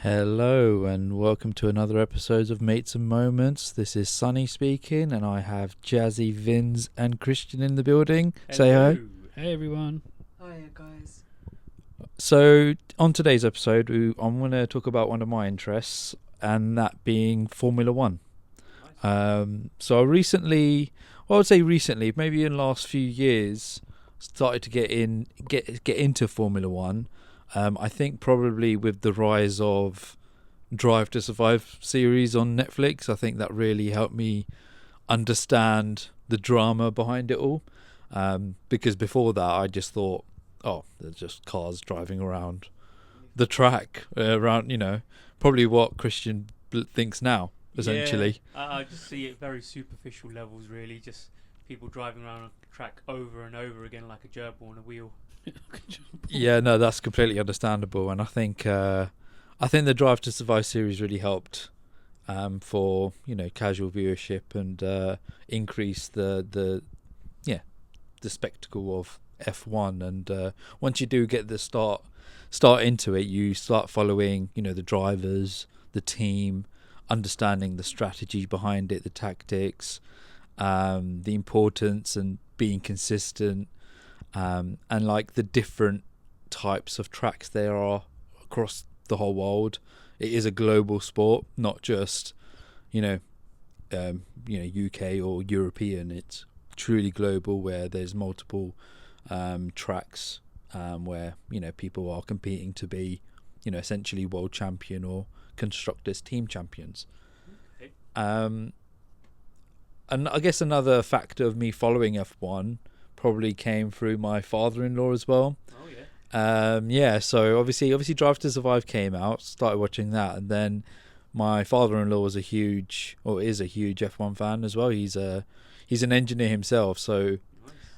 Hello and welcome to another episode of Mates and Moments. This is Sunny speaking and I have Jazzy, Vins and Christian in the building. Hello. Say hi. Hey everyone. Hiya guys. So on today's episode I'm going to talk about one of my interests, and that being Formula One. Nice. So I recently, maybe in the last few years, started to get into Formula One. I think probably with the rise of Drive to Survive series on Netflix, I think that really helped me understand the drama behind it all. Because before that, I just thought, oh, they're just cars driving around the track, probably what Christian thinks now, essentially. Yeah, I just see it very superficial levels, really. Just people driving around a track over and over again like a gerbil on a wheel. Yeah, no, that's completely understandable, and I think the Drive to Survive series really helped for casual viewership and increase the spectacle of F1. And once you do get the start into it, you start following the drivers, the team, understanding the strategy behind it, the tactics, the importance and being consistent. And like the different types of tracks there are across the whole world. It is a global sport, not just UK or European. It's truly global, where there's multiple tracks where people are competing to be essentially world champion or constructors team champions. Okay. And I guess another factor of me following F1 probably came through my father-in-law as well. Oh yeah. So obviously Drive to Survive came out, started watching that, and then my father-in-law is a huge F1 fan as well. He's an engineer himself, so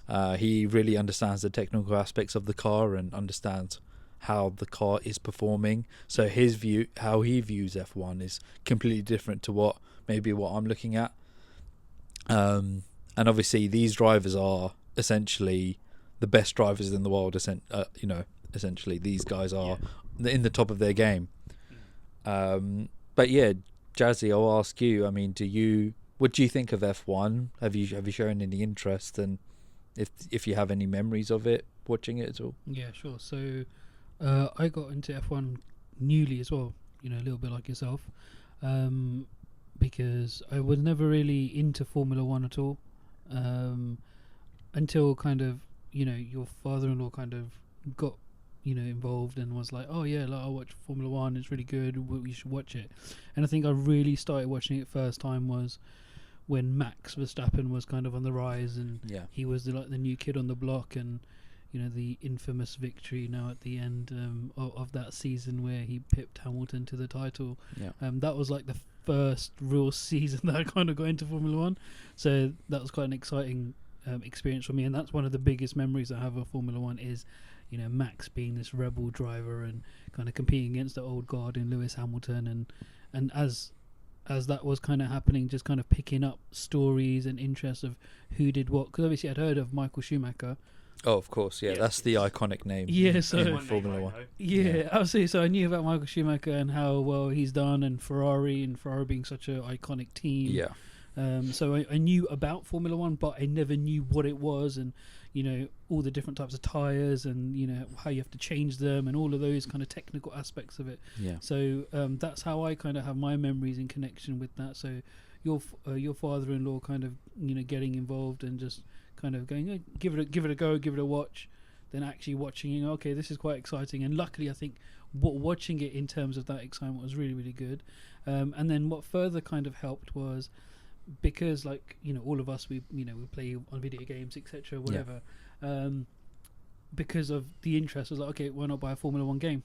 Nice. he really understands the technical aspects of the car and understands how the car is performing. So how he views F1 is completely different to what I'm looking at. And obviously these drivers are essentially the best drivers in the world. Essentially these guys are in the top of their game. But yeah, Jazzy, I'll ask you. I mean, what do you think of F1? Have you shown any interest, and if you have any memories of it, watching it at all? Yeah, sure. So I got into F1 newly as well, a little bit like yourself, because I was never really into Formula One at all, until kind of your father-in-law kind of got involved and was like, oh yeah, like, I watch Formula One, it's really good, you should watch it. And I think I really started watching it first time was when Max Verstappen was kind of on the rise, and he was the new kid on the block, and the infamous victory now at the end of that season where he pipped Hamilton to the title. That was like the first real season that I kind of got into Formula One, so that was quite an exciting experience for me, and that's one of the biggest memories I have of Formula One is Max being this rebel driver and kind of competing against the old guard in Lewis Hamilton, and as that was kind of happening, just kind of picking up stories and interest of who did what, because obviously I'd heard of Michael Schumacher. Oh, of course, yeah. That's the iconic name. Yeah, so in Formula One. Yeah, absolutely. So I knew about Michael Schumacher and how well he's done, and Ferrari being such an iconic team. Yeah. So I knew about Formula One, but I never knew what it was, and all the different types of tyres, and how you have to change them, and all of those kind of technical aspects of it. Yeah. So that's how I kind of have my memories in connection with that. So your father-in-law kind of getting involved and just kind of going, oh, give it a go, give it a watch, then actually watching, okay, this is quite exciting. And luckily I think watching it in terms of that excitement was really, really good. And then what further kind of helped was, because all of us we play on video games, etc., whatever, because of the interest, was like, okay, why not buy a Formula One game?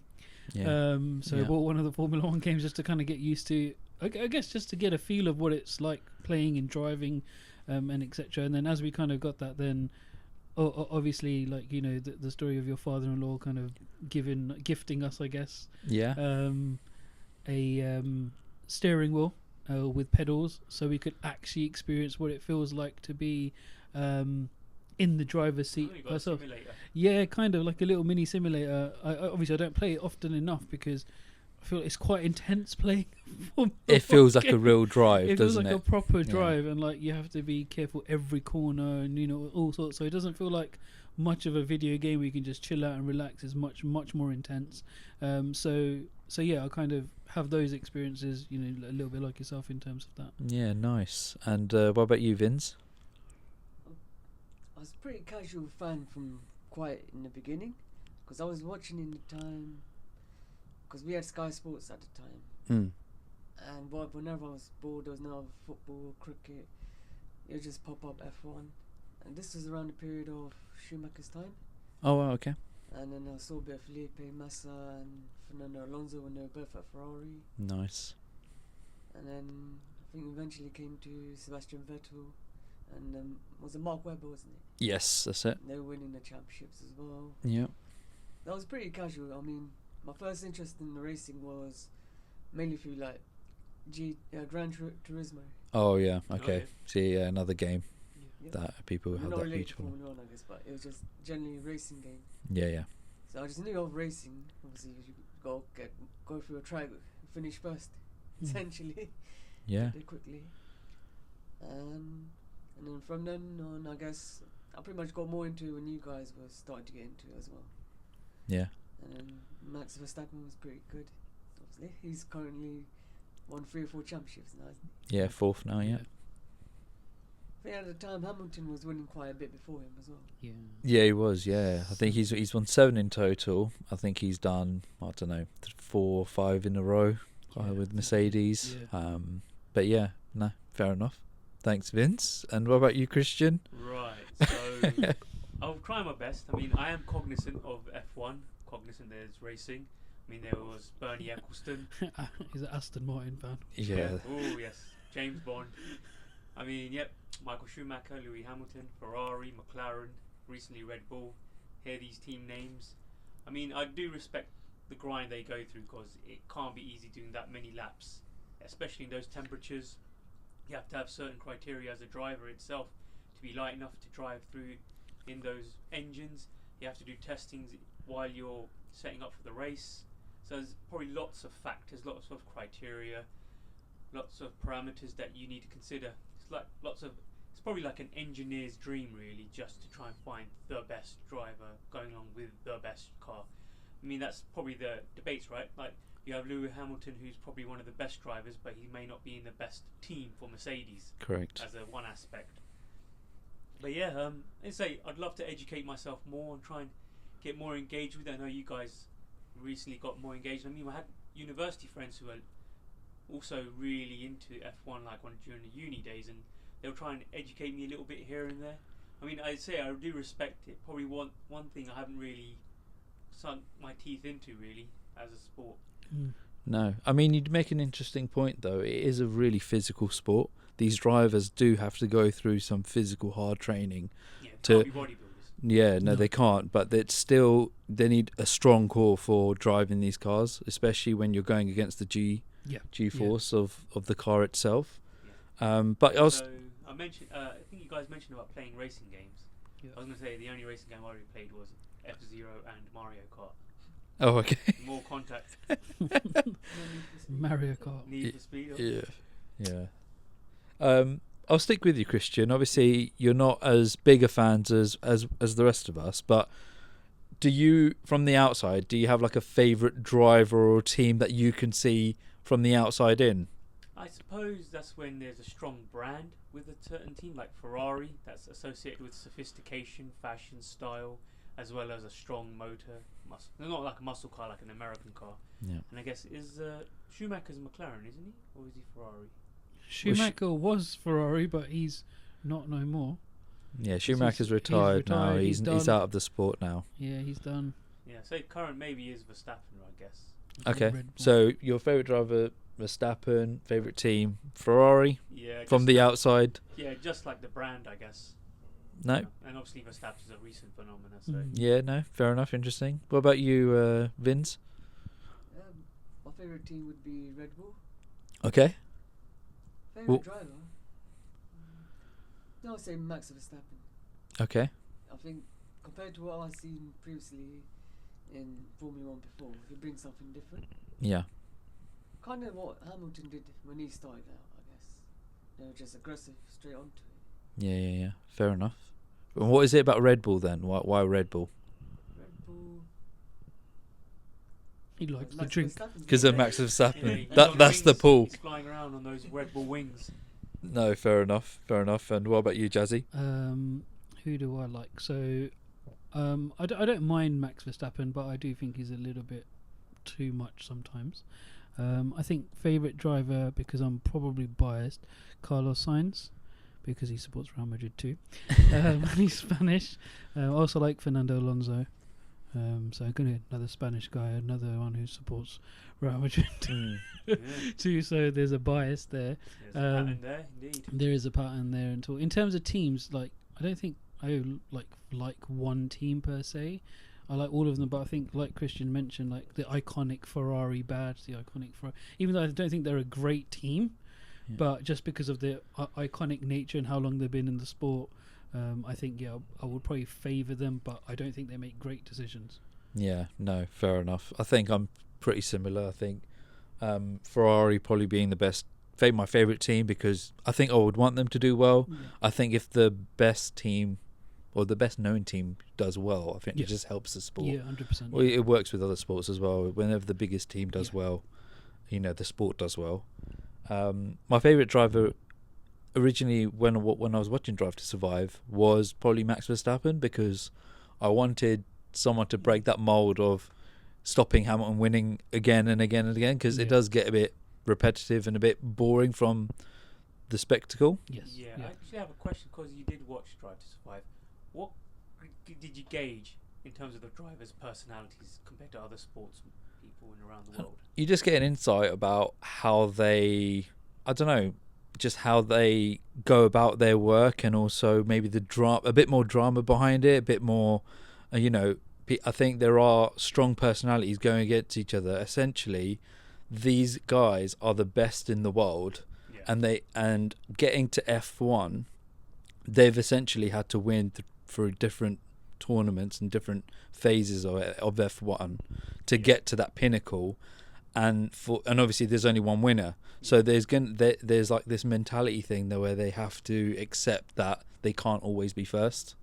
So I bought one of the Formula One games just to kind of get used to, I guess, just to get a feel of what it's like playing and driving, and etc. And then as we kind of got that, then obviously the story of your father-in-law kind of gifting us, I guess, a steering wheel with pedals, so we could actually experience what it feels like to be in the driver's seat myself. Simulator. Yeah, kind of like a little mini simulator. I obviously I don't play it often enough because I feel it's quite intense playing. It feels like a real drive, It feels doesn't like it? a proper Yeah. drive, and like you have to be careful every corner, and all sorts. So it doesn't feel like much of a video game where you can just chill out and relax. It's much more intense. So yeah, I kind of have those experiences, a little bit like yourself in terms of that. Yeah, nice. And what about you, Vince? I was a pretty casual fan from quite in the beginning, because I was watching in the time, because we had Sky Sports at the time, Mm. and whenever I was bored, there was no other football, cricket, it would just pop up F1, and this was around the period of Schumacher's time, Oh, wow, okay. and then I saw a bit of Felipe Massa and Fernando Alonso when they were both at Ferrari, Nice. and then I think eventually came to Sebastian Vettel, and was it Mark Webber, wasn't it? Yes, that's it. They were winning the championships as well. Yeah. That was pretty casual. I mean, my first interest in the racing was mainly through like Gran Turismo. Oh, yeah, okay. Okay. See, another game Yeah. that people have Not that related huge to for. Formula 1, I guess, but it was just generally a racing game. Yeah, yeah. So I just knew of racing. Obviously, you go through a track, finish first, essentially. Yeah. Pretty quickly. And then from then on, I guess I pretty much got more into when you guys were starting to get into it as well. Yeah. And then Max Verstappen was pretty good. Obviously, he's currently won 3 or 4 championships now, isn't he? Yeah, fourth now, yeah. I think at the time Hamilton was winning quite a bit before him as well. Yeah. Yeah, he was, yeah. I think he's won 7 in total. I think he's done, 4 or 5 in a row with Mercedes. Yeah. But yeah, no, fair enough. Thanks, Vince. And what about you, Christian? Right, so I'll try my best. I mean, I am cognizant of F1, cognizant there's racing. I mean, there was Bernie Eccleston. He's an Aston Martin fan. Yeah. Oh, yes. James Bond. I mean, yep. Michael Schumacher, Lewis Hamilton, Ferrari, McLaren, recently Red Bull. Hear these team names. I mean, I do respect the grind they go through, because it can't be easy doing that many laps, especially in those temperatures. You have to have certain criteria as a driver itself to be light enough to drive through in those engines. You have to do testings while you're setting up for the race. So there's probably lots of factors, lots of criteria, lots of parameters that you need to consider. It's probably like an engineer's dream, really, just to try and find the best driver going along with the best car. I mean, that's probably the debates, right? Like, you have Lewis Hamilton, who's probably one of the best drivers, but he may not be in the best team for Mercedes. Correct. As a one aspect. But yeah, I'd love to educate myself more and try and get more engaged with it. I know you guys recently got more engaged. I mean, I had university friends who are also really into F1, like during the uni days, and they'll try and educate me a little bit here and there. I mean, I'd say I do respect it. Probably one thing I haven't really sunk my teeth into, really, as a sport. No. I mean, you'd make an interesting point, though. It is a really physical sport. These drivers do have to go through some physical hard training. Yeah, To- can't be bodybuilders. Yeah, no, No. they can't. But they need a strong core for driving these cars, especially when you're going against the G force of the car itself. But also, So I mentioned, I think you guys mentioned about playing racing games. Yeah. I was going to say the only racing game I already played was F-Zero and Mario Kart. oh, okay. More contact, Mario Kart. Need for Speed. Yeah. I'll stick with you, Christian. Obviously, you're not as big a fans as the rest of us, but do you, from the outside, do you have like a favourite driver or team that you can see from the outside in? I suppose that's when there's a strong brand with a certain team, like Ferrari, that's associated with sophistication, fashion, style, as well as a strong motor. Not like a muscle car, like an American car. Yeah. And I guess Schumacher's McLaren, isn't he? Or is he Ferrari? Schumacher was Ferrari, but he's not no more. Yeah, Schumacher's retired now. retired, He's out of the sport now. Yeah, he's done. Yeah, so current maybe is Verstappen, I guess. Okay, Red Bull. so your favourite driver, Verstappen, favourite team, Ferrari, Yeah. from the outside? Yeah, just like the brand, I guess. No? Yeah. And obviously Verstappen's a recent phenomenon, so... Yeah, no, fair enough, interesting. What about you, Vince? My favourite team would be Red Bull. Okay. Favourite Well- driver? No, I'll say Max Verstappen. Okay. I think compared to what I've seen previously in Formula 1 before, he brings something different. Yeah. kind of what Hamilton did when he started out, I guess. They were just aggressive straight onto it. Yeah. Fair enough. And what is it about Red Bull then? Why Red Bull? Red Bull. He likes the Max drink. Verstappen's Because good. of Max Verstappen. he's That on that's the wings. pull. He's flying around on those Red Bull wings. No, fair enough. And what about you, Jazzy? Who do I like? So, I don't mind Max Verstappen, but I do think he's a little bit too much sometimes. I think favourite driver, because I'm probably biased, Carlos Sainz, because he supports Real Madrid too. And he's Spanish. I also like Fernando Alonso. So another Spanish guy, another one who supports Real Madrid Yeah. too. So there's a bias there. There's a pattern there, indeed. There is a pattern there. In terms of teams, like I don't think I like one team per se. I like all of them, but I think, like Christian mentioned, like the iconic Ferrari badge, the iconic Ferrari. Even though I don't think they're a great team, Yeah. but just because of their iconic nature and how long they've been in the sport, I think I would probably favour them, but I don't think they make great decisions. Yeah, no, fair enough. I think I'm pretty similar. I think Ferrari probably being the best, my favourite team, because I think I would want them to do well. Yeah. I think if the best team or the best known team does well, I think Yeah. it just helps the sport. Yeah, 100%. Well, it works with other sports as well. Whenever the biggest team does Yeah. well, the sport does well. My favourite driver originally, when I was watching Drive to Survive, was probably Max Verstappen, because I wanted someone to break that mould of stopping Hamilton winning again and again and again, because Yeah. it does get a bit repetitive and a bit boring from the spectacle. Yes. Yeah, I actually have a question, because you did watch Drive to Survive. What did you gauge in terms of the drivers' personalities compared to other sports people in around the world? You just get an insight about how they, I don't know, just how they go about their work, and also maybe a bit more drama behind it, a bit more, I think there are strong personalities going against each other. Essentially, these guys are the best in the world, Yeah. and getting to F1, they've essentially had to win through different tournaments and different phases of F1 to get to that pinnacle, and obviously there's only one winner, so there's like this mentality thing there where they have to accept that they can't always be first.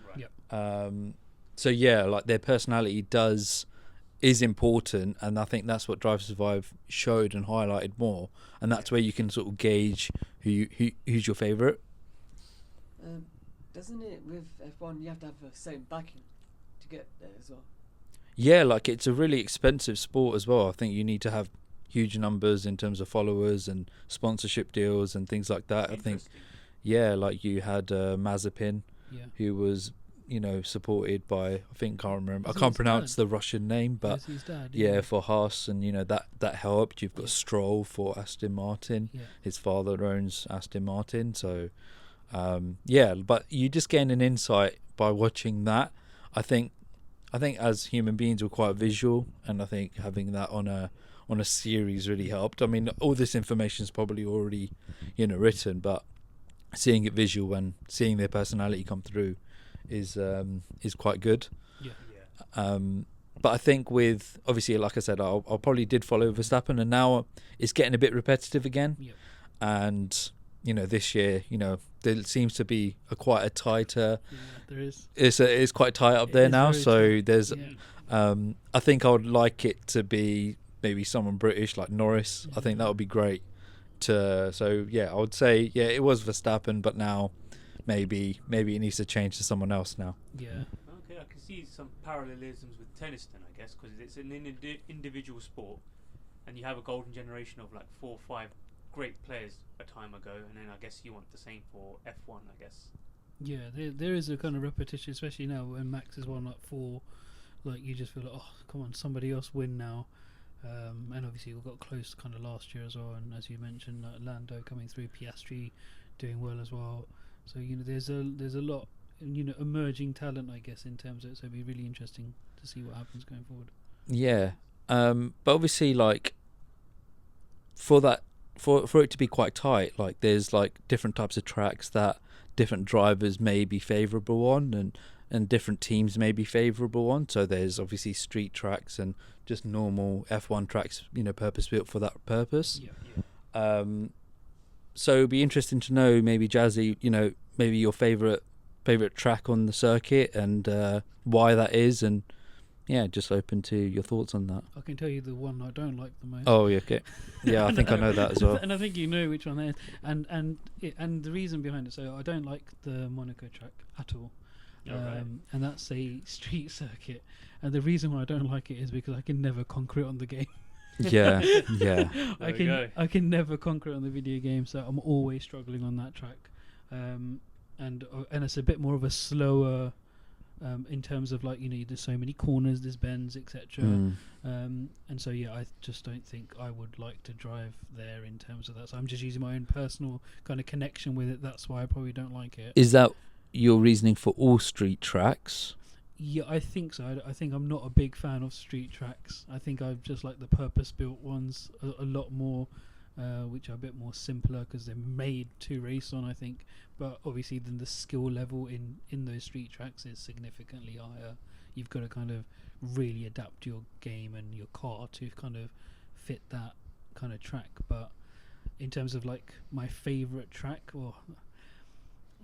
Right. Yep. So yeah, like their personality is important, and I think that's what Drive to Survive showed and highlighted more, and that's where you can sort of gauge who's your favourite. Doesn't it with F1 you have to have a certain backing to get there as well? Yeah, like it's a really expensive sport as well. I think you need to have huge numbers in terms of followers and sponsorship deals and things like that. I think, Interesting. yeah, like you had Mazepin, Yeah. who was, supported by, I can't remember, I Was it can't his pronounce dad? the Russian name, but Yes, his dad, yeah, for Haas, and that helped. You've got Yeah. Stroll for Aston Martin. Yeah. His father owns Aston Martin, so yeah. But you just gain an insight by watching that. I think as human beings we're quite visual, and I think having that on a series really helped. I mean, all this information is probably already written, but seeing it visual and seeing their personality come through is quite good. Yeah. Yeah. But I think with, obviously, like I said, I probably did follow Verstappen, and now it's getting a bit repetitive again. Yep. And this year, there seems to be quite a tighter. Yeah, there is. It's quite tight up It there is now. very So tight. there's, Yeah. I think I would like it to be maybe someone British like Norris. I think that would be great. So yeah, I would say it was Verstappen, but now maybe it needs to change to someone else now. Yeah. Okay, I can see some parallelisms with tennis then, I guess, because it's an individual sport, and you have a golden generation of like 4 or 5 great players a time ago, and then I guess you want the same for F1, I guess. Yeah, there is a kind of repetition, especially now when Max is won like 4. Like you just feel like, oh, come on, somebody else win now. And obviously we got close kind of last year as well, and as you mentioned, Lando coming through, Piastri doing well as well. So there's a lot, emerging talent, I guess, in terms of it. So it'd be really interesting to see what happens going forward. Yeah, but obviously, like for it to be quite tight, like there's like different types of tracks that different drivers may be favourable on, and and different teams may be favourable on. So there's obviously street tracks and just normal F1 tracks, purpose built for that purpose. Yeah. So it'd be interesting to know, maybe Jazzy, maybe your favourite track on the circuit and why that is, and just open to your thoughts on that. I can tell you the one I don't like the most. Oh, yeah, okay. Yeah, I think I know that as well. And I think you know which one that is. And the reason behind it, so I don't like the Monaco track at all. Right. And that's a street circuit. And the reason why I don't like it is because I can never conquer it on the game. Yeah. I can never conquer it on the video game, so I'm always struggling on that track. And it's a bit more of a slower, in terms of there's so many corners, there's bends, etc. And so I just don't think I would like to drive there in terms of that. So I'm just using my own personal kind of connection with it. That's why I probably don't like it. Is that your reasoning for all street tracks? Yeah, I think so. I think I'm not a big fan of street tracks. I think I just like the purpose-built ones a lot more, which are a bit more simpler because they're made to race on, I think. But obviously then the skill level in those street tracks is significantly higher. You've got to kind of really adapt your game and your car to kind of fit that kind of track. But in terms of my favourite track, or I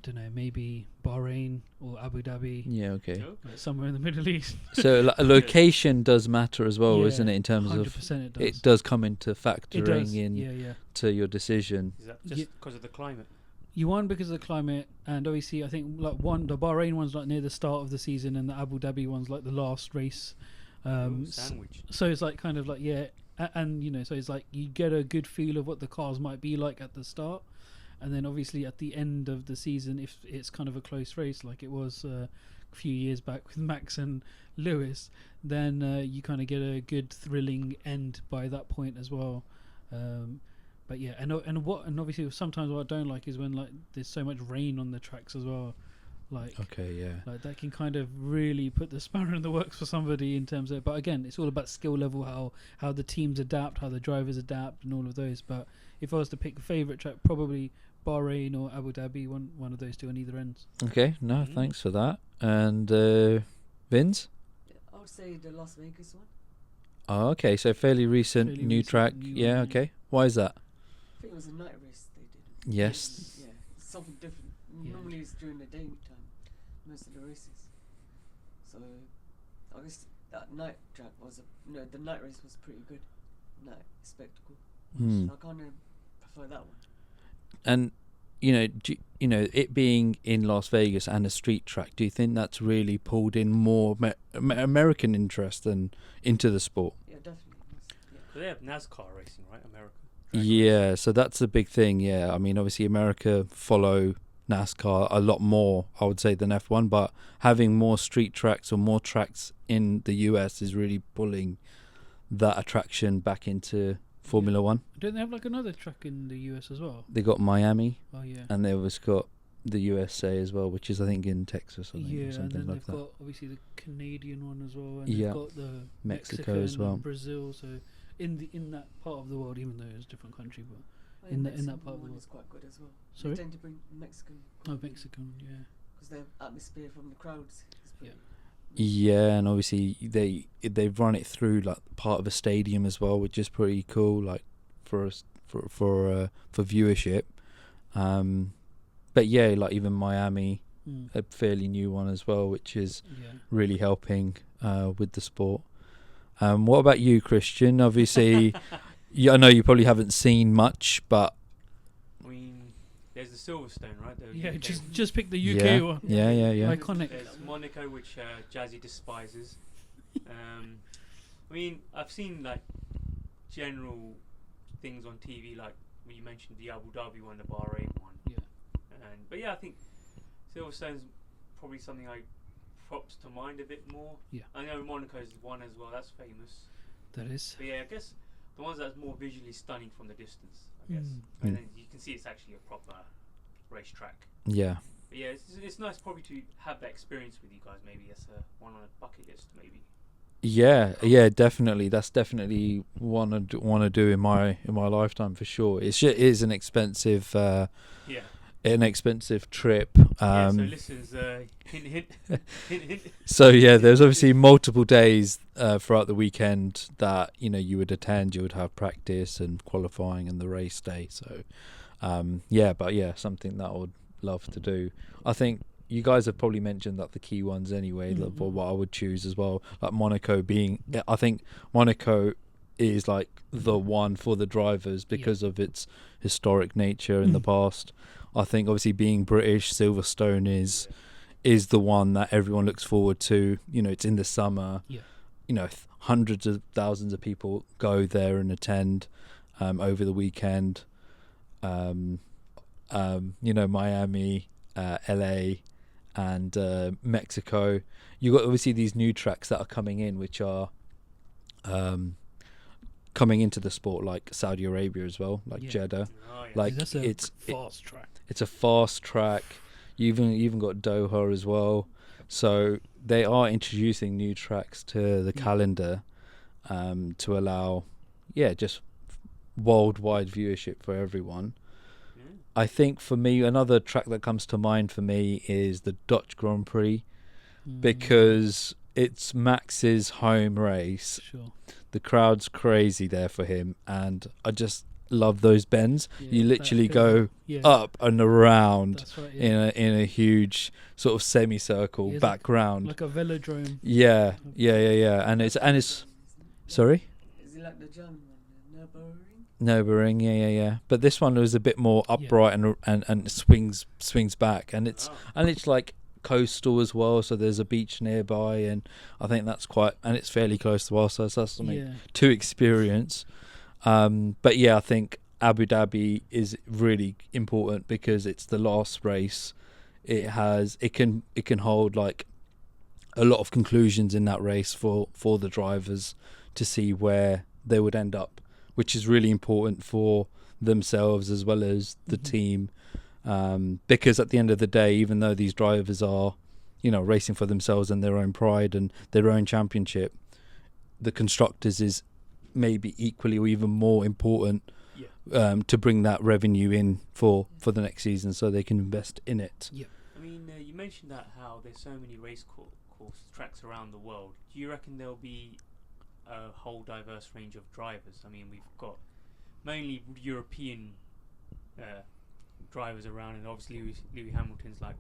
don't know, maybe Bahrain or Abu Dhabi. Yeah, okay. Somewhere in the Middle East. So location does matter as well, isn't it? In terms of 100% it does come into factoring in to your decision. Is that just because of the climate? You won because of the climate, and obviously I think the Bahrain one's near the start of the season, and the Abu Dhabi one's the last race. Sandwich. So it's kind of and so it's you get a good feel of what the cars might be like at the start. And then obviously at the end of the season, if it's kind of a close race like it was a few years back with Max and Lewis, then you kind of get a good thrilling end by that point as well. But yeah, and obviously sometimes what I don't like is when there's so much rain on the tracks as well. That can kind of really put the spanner in the works for somebody in terms of. But again, it's all about skill level, how the teams adapt, how the drivers adapt, and all of those. But if I was to pick a favourite track, probably Bahrain or Abu Dhabi, one of those two on either ends. Okay, thanks for that. And Vince? I would say the Las Vegas one. Oh, okay, so fairly recent new track. Yeah, okay. Why is that? I think it was a night race they did. Yes. Yeah, it's something different. Normally it's during the daytime, most of the races. So I guess that night track the night race was pretty good. Night spectacle. So I kind of prefer that one. And it being in Las Vegas and a street track, do you think that's really pulled in more American interest into the sport? Yeah, definitely. Yeah. They have NASCAR racing, right? America. Yeah, so that's a big thing. Yeah, I mean, obviously America follow NASCAR a lot more, I would say, than F1, but having more street tracks or more tracks in the US is really pulling that attraction back into Formula One. Don't they have another track in the US as well? They got Miami. Oh yeah. And they've also got the USA as well, which is I think in Texas or something and then like that. they've got obviously the Canadian one as well, and Yeah. they've got the Mexico as well. and Brazil. So in that part of the world, even though it's a different country, but I think in that part of the one world, is quite good as well. Sorry? They tend to bring Mexican. oh, Mexican, yeah. Because their atmosphere from the crowds is pretty. Yeah, and obviously they've run it through part of a stadium as well, which is pretty cool, for viewership. But yeah, even Miami, a fairly new one as well, which is really helping with the sport. What about you, Christian? Obviously, I know you probably haven't seen much, but I mean, there's the Silverstone, right? Just pick the UK one. Yeah. Iconic. There's Monaco, which Jazzy despises. I mean, I've seen general things on TV, when you mentioned the Abu Dhabi one, the Bahrain one. Yeah. But yeah, I think Silverstone's probably something pops to mind a bit more. Yeah. I know Monaco's one as well. That's famous. That is. But yeah, I guess the ones that's more visually stunning from the distance, I guess. And then you can see it's actually a proper racetrack. Yeah. But yeah, it's nice probably to have that experience with you guys. Maybe as one on a bucket list, maybe. Yeah, definitely. That's definitely one I want to do in my lifetime for sure. It is an expensive inexpensive trip. So listeners, hint, hint, hint, hint. So yeah, there's obviously multiple days throughout the weekend that you would attend. You would have practice and qualifying and the race day. So something that I would love to do. I think you guys have probably mentioned that the key ones anyway, for what I would choose as well. Like Monaco I think Monaco is like the one for the drivers because of its historic nature in the past. I think obviously being British, Silverstone is the one that everyone looks forward to. It's in the summer. Hundreds of thousands of people go there and attend over the weekend. Miami, LA, and Mexico. You got obviously these new tracks that are coming in, which are coming into the sport, like Saudi Arabia as well, like Jeddah. Oh, yes. Like That's a fast track. It's a fast track. You even got Doha as well. So they are introducing new tracks to the calendar to allow, just worldwide viewership for everyone. I think for me, another track that comes to mind for me is the Dutch Grand Prix, because it's Max's home race. Sure. The crowd's crazy there for him, and I just love those bends. You literally go up and around. That's right, in a huge sort of semicircle background, like a velodrome. Yeah, and it's sorry. Is it like the German one, Nürburgring, yeah. But this one was a bit more upright and swings back, and it's like coastal as well. So there's a beach nearby, and I think that's and it's fairly close to us. So that's something to experience. But I think Abu Dhabi is really important because it's the last race. It can hold like a lot of conclusions in that race for the drivers to see where they would end up, which is really important for themselves as well as the team. Because at the end of the day, even though these drivers are, racing for themselves and their own pride and their own championship, the constructors is maybe equally or even more important to bring that revenue in for the next season, so they can invest in it. I mean, you mentioned that how there's so many race course tracks around the world. Do you reckon there'll be a whole diverse range of drivers? I mean, we've got mainly European drivers around, and obviously Lewis Hamilton's like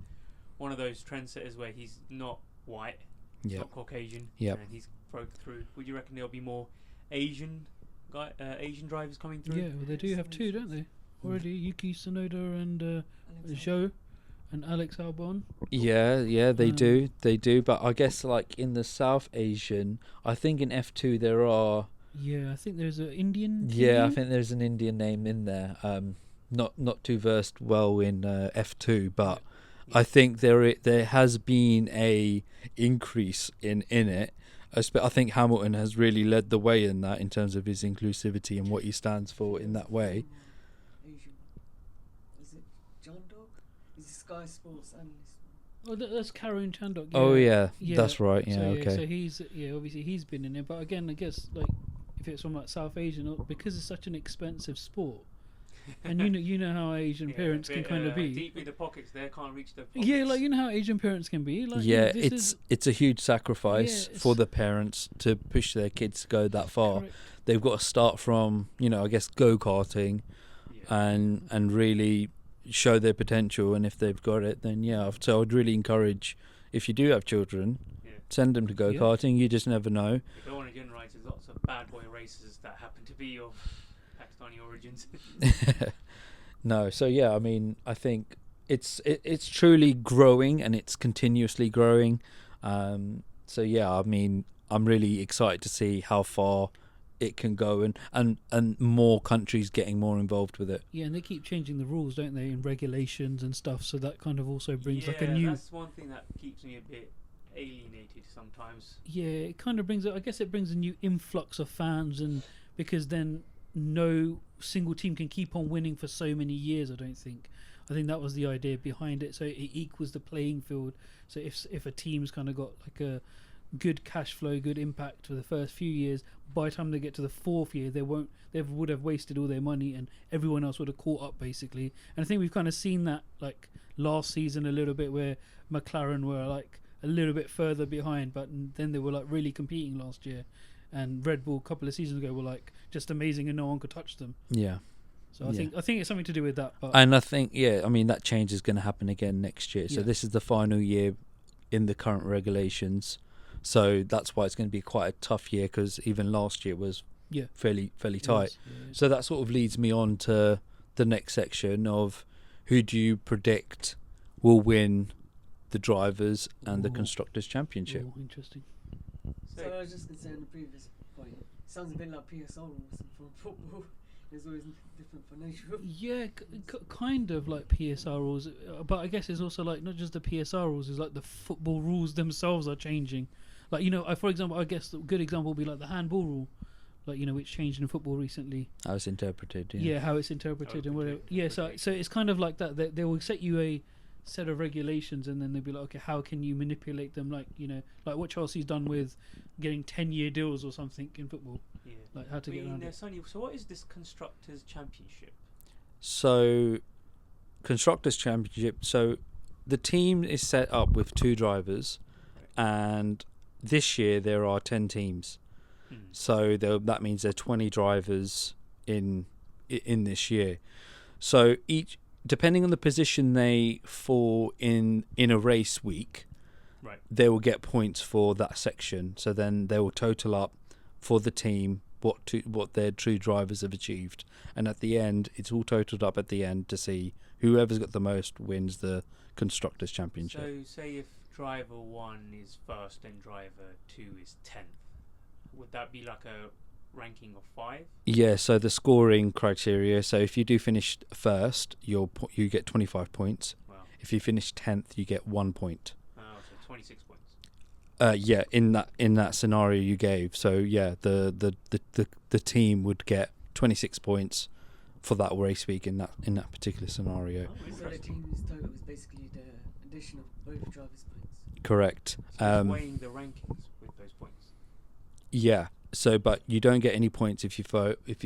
one of those trendsetters where he's not white, not Caucasian, and he's broke through. Would you reckon there'll be more Asian drivers coming through? Yeah, well, they do have two, don't they? Already, Yuki Tsunoda and Zhou and Alex Albon. Yeah, they do. But I guess like in the South Asian, I think in F2 there are. Yeah, I think there's an Indian. Yeah, I think there's an Indian name in there. Not too versed well in F2, but I think there has been a increase in it. I think Hamilton has really led the way in that, in terms of his inclusivity and what he stands for in that way. Is it John Dog? Is it Sky Sports analyst? Oh, that's Karun Chandok. Oh yeah, that's right. Yeah, so, okay. So he's obviously he's been in it, but again, I guess like if it's from like South Asian, because it's such an expensive sport. And you know how Asian parents can kind of be deep in the pockets. They can't reach the pockets. Yeah, like you know how Asian parents can be. Like, it's a huge sacrifice for the parents to push their kids to go that far. Correct. They've got to start from I guess go-karting, and really show their potential. And if they've got it, then so I'd really encourage, if you do have children, send them to go-karting. You just never know. You don't want to generalise. There's lots of bad boy races that happen to be of Pakistani origins. No, so I mean, I think it's truly growing, and it's continuously growing. I mean, I'm really excited to see how far it can go, and more countries getting more involved with it. Yeah, and they keep changing the rules, don't they, in regulations and stuff, so that kind of also brings like a new... that's one thing that keeps me a bit alienated sometimes. Yeah, it kind of brings... I guess it brings a new influx of fans, and because then no single team can keep on winning for so many years, I don't think. I think that was the idea behind it, so it equals the playing field. So if a team's kind of got like good cash flow, good impact for the first few years. By the time they get to the fourth year, they would have wasted all their money, and everyone else would have caught up basically. And I think we've kind of seen that like last season a little bit, where McLaren were like a little bit further behind, but then they were like really competing last year, and Red Bull a couple of seasons ago were like just amazing and no one could touch them. Yeah. So I think it's something to do with that. But And I think that change is going to happen again next year. So this is the final year in the current regulations. So that's why it's going to be quite a tough year, because even last year was fairly tight. So that sort of leads me on to the next section of who do you predict will win the drivers and the constructors championship. Interesting. So I was just going to say on the previous point, it sounds a bit like PSR rules from football. There's always different financial. Yeah, kind of like PSR rules, but I guess it's also like not just the PSR rules, it's like the football rules themselves are changing. Like, for example, I guess a good example would be like the handball rule, like, which changed in football recently. How it's interpreted. Yeah, how it's interpreted and whatever. Yeah, so it's kind of like that. They will set you a set of regulations, and then they'll be like, okay, how can you manipulate them? Like, like what Chelsea's done with getting 10-year deals or something in football. Yeah. Like how to get around it. Sonny, so what is this constructors championship? So, constructors championship. So, the team is set up with 2 drivers, and this year there are 10 teams. So that means there are 20 drivers in this year. So each, depending on the position they fall in a race week, they will get points for that section. So then they will total up for the team what their 2 drivers have achieved, and at the end it's all totaled up at the end to see whoever's got the most wins the constructors championship. So say if driver 1 is first and driver 2 is 10th, would that be like a ranking of 5? Yeah, so the scoring criteria, so if you do finish first, you get 25 points. Wow. If you finish 10th, you get 1 point. Oh, so 26 points. Yeah, in that scenario you gave. So yeah, the team would get 26 points for that race week in that particular scenario. So the team's total is basically the addition of both drivers' points. Correct. So it's weighing the rankings with those points. Yeah. So, but you don't get any points if you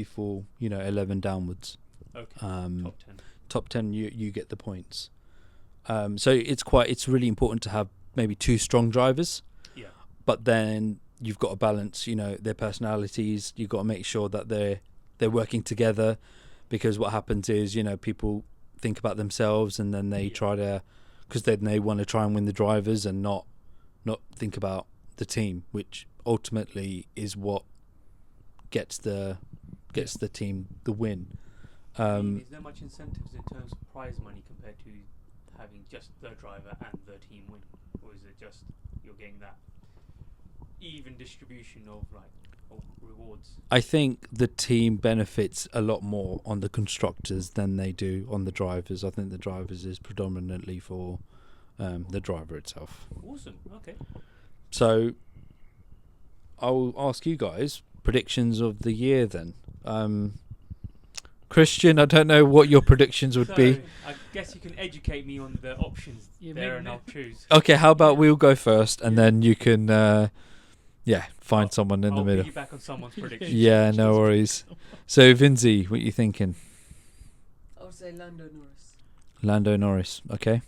fall 11 downwards. Okay. Top 10 you get the points. So it's really important to have maybe 2 strong drivers. Yeah. But then you've got to balance, their personalities. You've got to make sure that they're working together, because what happens is, people think about themselves, and then they try to, because then they want to try and win the drivers and not think about the team, which ultimately is what gets the team the win. Is there much incentives in terms of prize money compared to having just the driver and the team win, or is it just you're getting that even distribution of rewards? I think the team benefits a lot more on the constructors than they do on the drivers. I think the drivers is predominantly for the driver itself. Awesome. Okay. So I'll ask you guys predictions of the year then. Christian, I don't know what your predictions would be. I guess you can educate me on the options and I'll choose. Okay, how about we'll go first, and then you can find someone in the middle. I'll piggyback on someone's prediction. Yeah, no worries. So Vinzi, what are you thinking? I would say Lando Norris. Lando Norris, okay.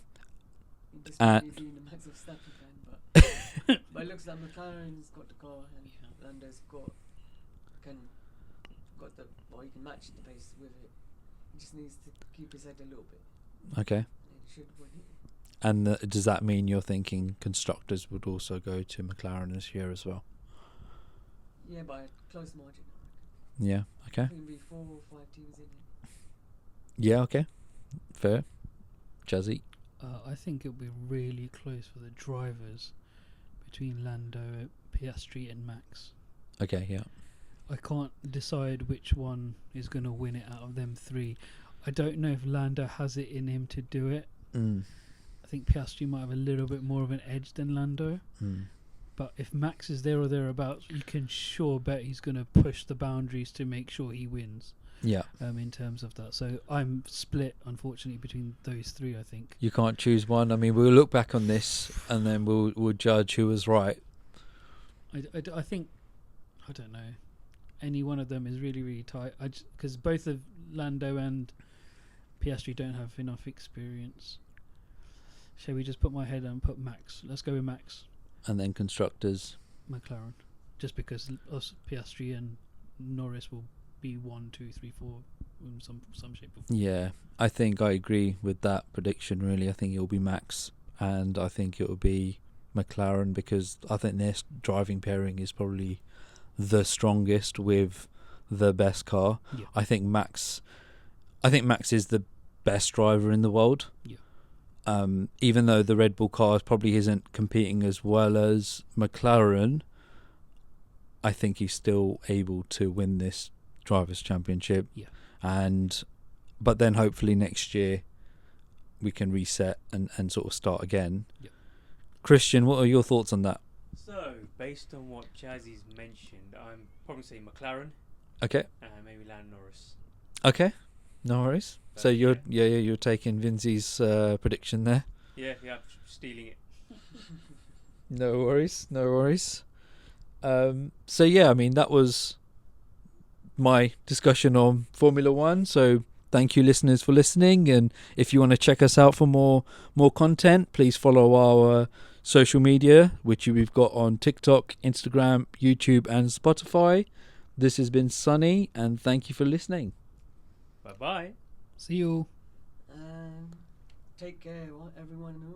Despite me being a Max Verstappen fan, but it looks like McLaren's got the car and Lando's he can match the pace with it. He just needs to keep his head a little bit. Okay. And he should win it. And does that mean you're thinking constructors would also go to McLaren this year as well? Yeah, by a close margin. Yeah, okay. There can be 4 or 5 teams in it. Yeah, okay. Fair. Jazzy? I think it'll be really close for the drivers between Lando, Piastri and Max. Okay, yeah. I can't decide which one is going to win it out of them 3. I don't know if Lando has it in him to do it. I think Piastri might have a little bit more of an edge than Lando. But if Max is there or thereabouts, you can sure bet he's going to push the boundaries to make sure he wins. Yeah. In terms of that. So I'm split, unfortunately, between those 3, I think. You can't choose one. I mean, we'll look back on this and then we'll judge who was right. I think, I don't know, any one of them is really, really tight. Because both of Lando and Piastri don't have enough experience. Shall we just put my head and put Max? Let's go with Max. And then constructors. McLaren. Just because us, Piastri and Norris will be 1, 2, 3, 4 in some shape or form. Yeah, I think I agree with that prediction, really. I think it'll be Max, and I think it'll be McLaren, because I think their driving pairing is probably the strongest with the best car. Yeah. I think Max is the best driver in the world. Yeah. Even though the Red Bull car probably isn't competing as well as McLaren, I think he's still able to win this Drivers' Championship. Yeah. But then hopefully next year we can reset and sort of start again. Yeah. Christian, what are your thoughts on that? So, based on what Jazzy's mentioned, I'm probably saying McLaren Okay. and maybe Lando Norris. Okay. No worries. But So you're taking Vinzi's prediction there. Yeah, I'm stealing it. No worries. So yeah, I mean, that was my discussion on Formula One. So thank you, listeners, for listening. And if you want to check us out for more content, please follow our social media, which we've got on TikTok, Instagram, YouTube, and Spotify. This has been Sunny, and thank you for listening. Bye bye. See you. Take care, everyone.